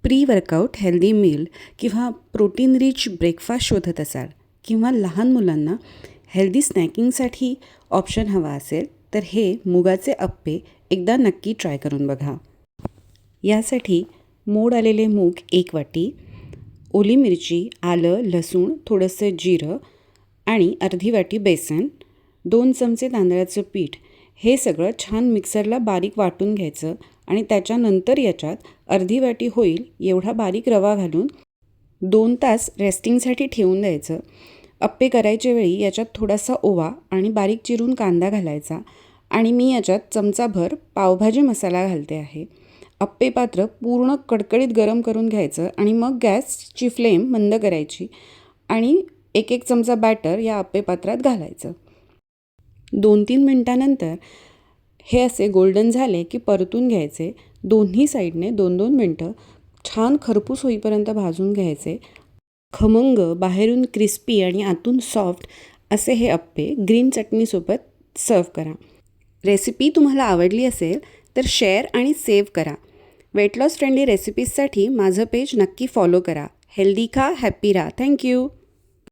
Pre workout healthy meal किंवा protein rich breakfast शोधत असाल किंवा लहान मुलांना हेल्दी स्नॅकिंगसाठी ऑप्शन हवा असेल तर हे मुगाचे अप्पे एकदा नक्की ट्राय करून बघा. यासाठी मोड आलेले मूग 1 वाटी, ओली मिरची, आलं, लसूण, थोडंसं जिरं आणि अर्धी वाटी बेसन, 2 चमचे तांदळाचं पीठ हे सगळं छान मिक्सरला बारीक वाटून घ्यायचं आणि त्याच्यानंतर याच्यात अर्धी वाटी होईल एवढा बारीक रवा घालून 2 तास रेस्टिंगसाठी ठेवून द्यायचं. अप्पे करायच्या वेळी याच्यात थोडासा ओवा आणि बारीक चिरून कांदा घालायचा आणि मी याच्यात चमचाभर पावभाजी मसाला घालते आहे. अप्पे पात्र पूर्ण कडकडीत गरम करून घ्यायचं आणि मग गॅसची फ्लेम मंद करायची आणि 1-1 चमचा बॅटर या अप्पे पात्रात घालायचं. 2-3 मिनटानंतर हे असे गोल्डन झाले की परतून घ्यायचे. दोन्ही साईडने 2-2 मिनटं छान खरपूस होईपर्यंत भाजून घ्यायचे. खमंग, बाहेरून क्रिस्पी आणि आतून सॉफ्ट असे हे अप्पे ग्रीन चटणीसोबत सर्व करा. रेसिपी तुम्हाला आवडली असेल तर शेअर आणि सेव्ह करा. वेट लॉस फ्रेंडली रेसिपीजसाठी माझं पेज नक्की फॉलो करा. हेल्दी खा, हॅप्पी राहा. थँक्यू.